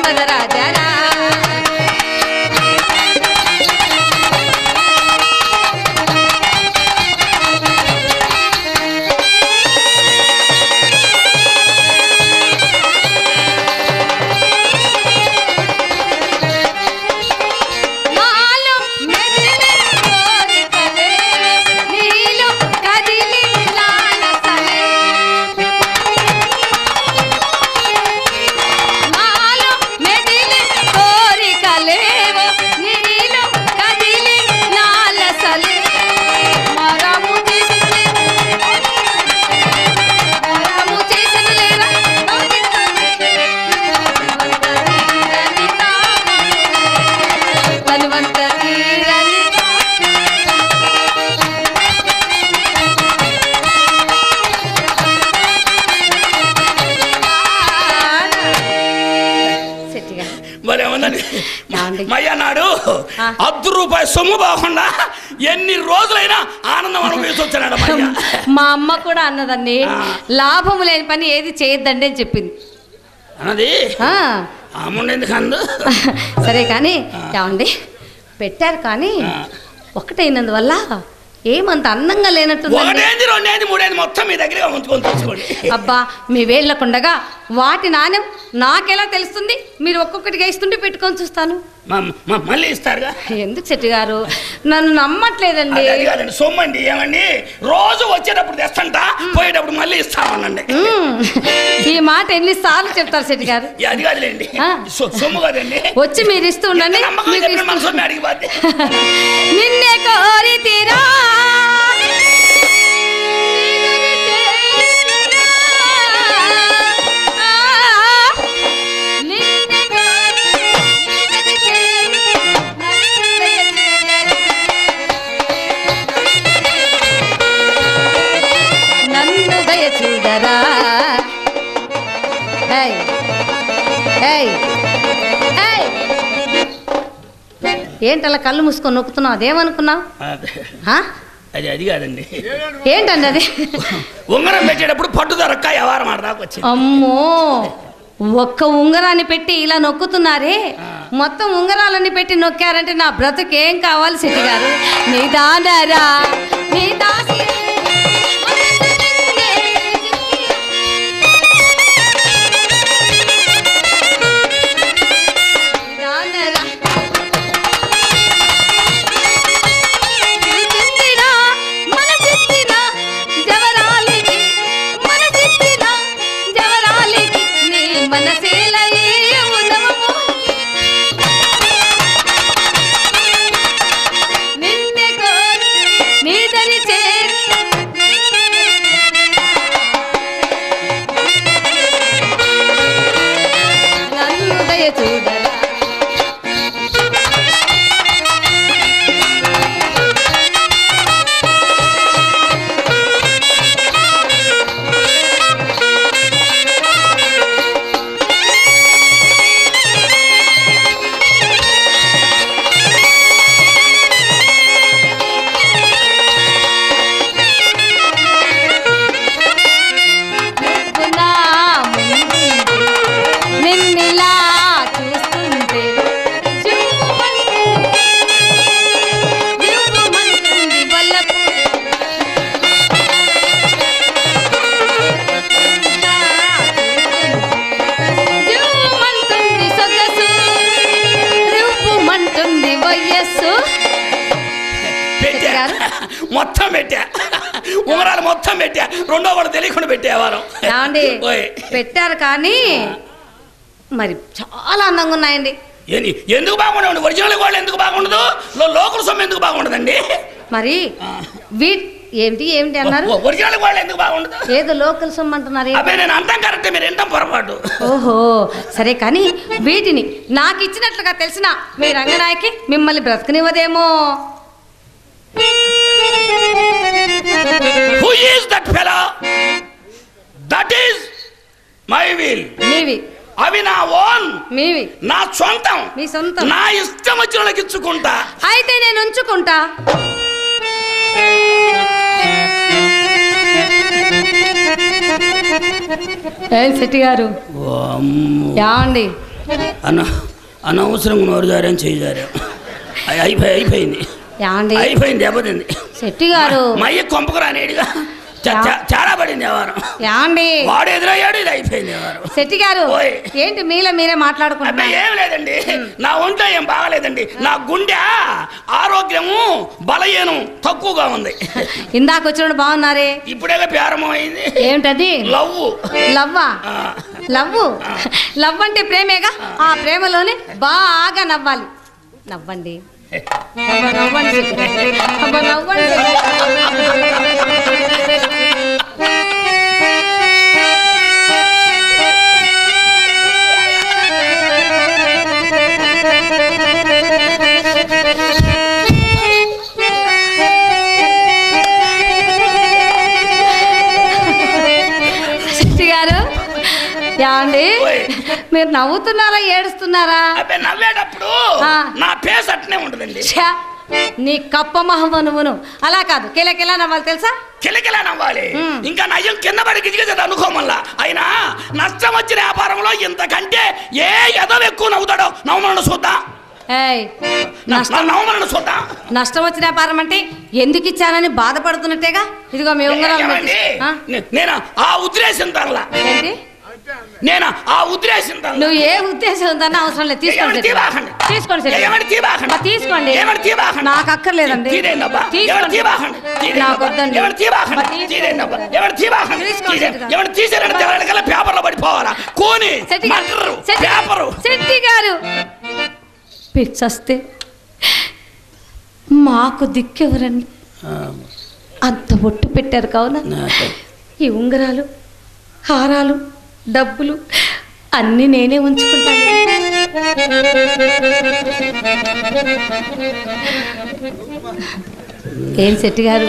మన్మద రాజారా మయ్యన్నాడు ₹10 సొమ్ము బాగుండా ఎన్ని రోజులైనా ఆనందం అనుభవించొచ్చాడు. మా అమ్మ కూడా అన్నదండి, లాభం లేని పని ఏది చేయొద్దండి అని చెప్పింది అన్నది. ఎందుకు అందు సరే కానీ ఏమండి పెట్టారు కానీ ఒకటైనందువల్ల ఏమంత అందంగా లేనట్టు. మొత్తం మీ దగ్గర ఉంచుకొని తెచ్చుకోండి. అబ్బా మీ వేళ్ళకుండగా వాటి నాణ్యం నాకెలా తెలుస్తుంది? మీరు ఒక్కొక్కటిగా ఇస్తుంటే పెట్టుకొని చూస్తాను. మళ్ళీ ఇస్తారుగా. ఎందుకు చెట్టు గారు నన్ను నమ్మట్లేదండి? సొమ్మండి ఏమండి, రోజు వచ్చేటప్పుడు తెస్తంట, పోయేటప్పుడు మళ్ళీ ఇస్తామనండి. ఈ మాట ఎన్నిసార్లు చెప్తారు చెట్టు గారు? అది కాదులేండి, సొమ్ము కాదండి. వచ్చి మీరు ఇస్తూ ఉండండి. అడిగిపోతే నిన్నే కోరి తీరా చూడరా. ఏంటలా కళ్ళు మూసుకొని నొక్కుతున్నావు? అదేమనుకున్నావు? అది కాదండి. ఏంటండి అది? ఉంగరం పెట్టేటప్పుడు పట్టుదరక్క వ్యవహారం ఆడదాకొచ్చింది. అమ్మో, ఒక్క ఉంగరాన్ని పెట్టి ఇలా నొక్కుతున్నారే, మొత్తం ఉంగరాలన్నీ పెట్టి నొక్కారంటే నా బ్రతుకేం కావాలి సిటీ గారు? నీ దానరా నీ దాసి మొత్తం పెట్టా, ఉంగరాలు మొత్తం పెట్టా, రెండో వాడు తెలియకుండా పెట్టేవారు. పెట్టారు కానీ మరి చాలా అందంగా ఉన్నాయండి. ఎందుకు బాగుండవు? ఒరిజినల్ గోల్డ్ ఎందుకు బాగుండదు? లోకల్ సొమ్ము ఎందుకు బాగుండదండి? మరి ఏంటి ఏమిటి అన్నారు? ఒరిజినల్ గోల్డ్ ఎందుకు బాగుండదు? ఏదో లోకల్ సొమ్ము అంటున్నారు. అదే నేను అంటాం కరెక్ట్, మీరు ఎంతం పొరపాటు. ఓహో సరే కానీ వీటిని నాకు ఇచ్చినట్లుగా తెలిసిన మీ రంగనాయకి మిమ్మల్ని బ్రతకనివ్వదేమో. Who is that fellow? That is my will. మీవి. అవి నా ఓన్. మీవి. నా సొంతం. మీ సొంతం. నా ఇష్టం వచ్చిన వాళ్ళకి ఇచ్చుకుంటా. అయితే నేను ఉంచుకుంటా. ఏం శెట్టి గారు ఏమండి అనవసరంగా నోరు జారాం చేయి జారాం అయిపోయింది ఏమండి అయిపోయింది దెబ్బతింది శెట్టి గారు మా అయ్య కొంపకు రానేడుగా చాలా పడింది వ్యవహారం ఏమండి వాడు ఎదురయ్యాడు ఇది అయిపోయింది వ్యవహారం శెట్టి గారు ఓయ్. ఏంటి మీరే మాట్లాడుకుంటున్నారు ఏం లేదండి నా ఒంట్లో ఏం బాగలేదండి నా గుండె ఆరోగ్యము బలహీనం తక్కువగా ఉంది ఇందాక వచ్చినప్పుడు బాగున్నారే ఇప్పుడే ప్రారంభం అయింది ఏమిటది లవ్వు లవ్వా లవ్వు లవ్ అంటే ప్రేమేగా ఆ ప్రేమలోనే బాగా నవ్వాలి నవ్వండి అబ్బా, నవ్వండి శెట్టి గారు. అబ్బా, నవ్వండి శెట్టి గారు ఏమండి మీరు నవ్వుతున్నారా ఏడుస్తున్నారా అబ్బే నవ్వేటప్పుడు నా ఫేస్ అట్నే ఉంటుందండి ఛా, నీ కప్ప మహమనువును అలా కాదు కిలకిలా నవ్వాలి తెలుసా కిలకిలా నవ్వాలి ఇంకా నయ్యం కింద పడి గిజిగిజది అనుకోమల్లా అయినా నష్టం వచ్చిన వ్యాపారంలో ఇంతకంటే ఏ ఎదవ ఎక్కువ నవ్వుతాడో నవ్వమన్న చూద్దాం ఏయ్ నవ్వమన్న చూద్దాం నష్టం వచ్చిన వ్యాపారం అంటే ఎందుకు ఇచ్చానని బాధపడుతున్నట్టేగా ఇదిగో మీ ఉంగరం ఏమండి? నేను ఆ ఉద్దేశం తరలా ఏంటి నేను ఆ ఉద్దేశం తరలా నువ్వు ఏ ఉద్దేశం ఉందన్న అవసరం లేదు తీసుకోండి శెట్టి గారు. తీసుకోండి శెట్టి గారు. అబ్బా, తీసుకోండి నాకు అక్కర్లేదండి తీసుకోండి నాకు వద్దండి అబ్బా, తీసుకోండి. పేపర్లో పడిపోవాలా కోని శెట్టి గారు, శెట్టి గారు పిచ్చస్తే మాకు దిక్కెవరండి అంత బొట్టు పెట్టారు కావున ఈ ఉంగరాలు హారాలు డబ్బులు అన్నీ నేనే ఉంచుకుంటాను ఏం శెట్టి గారు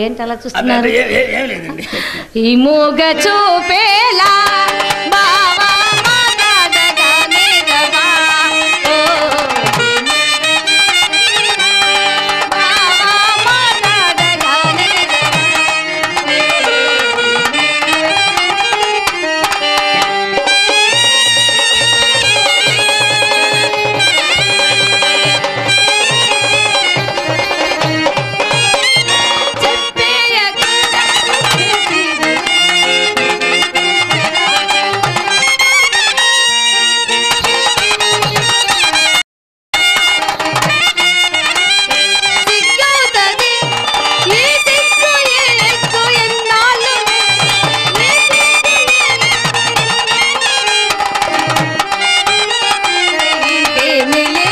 ఏంటి అలా చూస్తున్నారు ఈ మూగ చూపేలా బావా మాట్లాడగానే గవా. ఓ, బావా మాట్లాడగానే సిగ్గవుతది ఈ సిగ్గు ఎక్కు ఎన్నాళ్ళు ఇంకేమిలే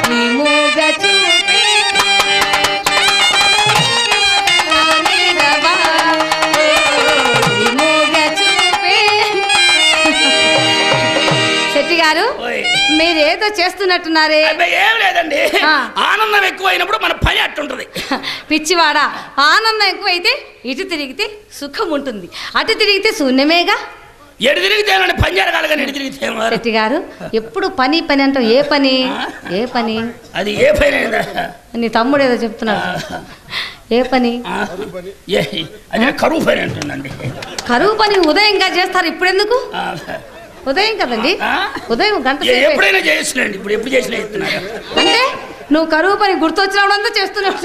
నీ మూగ చూపే నీరవా. నీ మూగ చూపే. శెట్టి గారు మీరేదో చేస్తున్నట్టున్నారే ఏం లేదండి ఆ. ఆనందం ఎక్కువైనప్పుడు మన పని అట్టుంటది పిచ్చివాడా ఆనందం ఎక్కువైతే ఇటు తిరిగితే సుఖం ఉంటుంది అటు తిరిగితే శూన్యమేగా ఎటు తిరిగితేనండి పని జరగాలి కానీ ఎటు తిరిగితే శెట్టి గారు ఎప్పుడు పని పని అంటావు ఏ పని ఏ పని అది ఏ పని అయిందా? నీ తమ్ముడు ఏదో చెప్తున్నాడు ఏ పని అదే కరువు పని అంటుందండి కరువు పని ఉదయంగా చేస్తారు ఇప్పుడెందుకు ఉదయం కదండి ఉదయం గంట సేపే. ఎప్పుడైనా చేసినండి ఇప్పుడు ఎప్పుడు చేసినా ఇస్తున్నారు అంటే నువ్వు కరువు పని గుర్తొచ్చినప్పుడంతా చేస్తున్నావు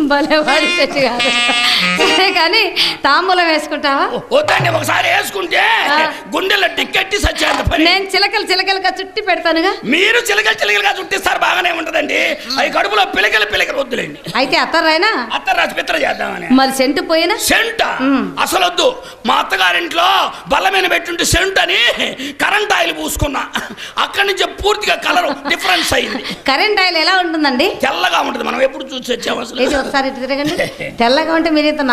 భలేవాడి శెట్టి గారు సరే కానీ తాంబూలం వేసుకుంటావా వద్దండి ఒకసారి వేసుకుంటే గుండెల్లో టిక్కెట్టి సచ్చేంత పని నేను చిలకలుగా చుట్టి పెడతానుగా మీరు చిలకలుగా చుట్టిస్తారు బాగానే ఉంటదండి అవి కడుపులో పిలకలు వద్దులేండి అయితే అత్తర్రైనా అత్త రాసి పిత్ర చేద్దామని మరి సెంటు పోయినా సెంట అసలు వద్దు మా అత్తగారింట్లో బల్ల మీద పెట్టుంటే సెంట్ అని కరెంట్ ఆయిల్ పూసుకున్నా అక్కడి నుంచి పూర్తిగా కలర్ డిఫరెన్స్ అయింది కరెంట్ ఆయిల్ ఎలా ఉంటుందండి తెల్లగా ఉంటుంది మనం ఎప్పుడు చూసి వచ్చాము అసలు ఒకసారి ఇటు తిరగండి తెల్లగా ఉంటే మీరు ఇంత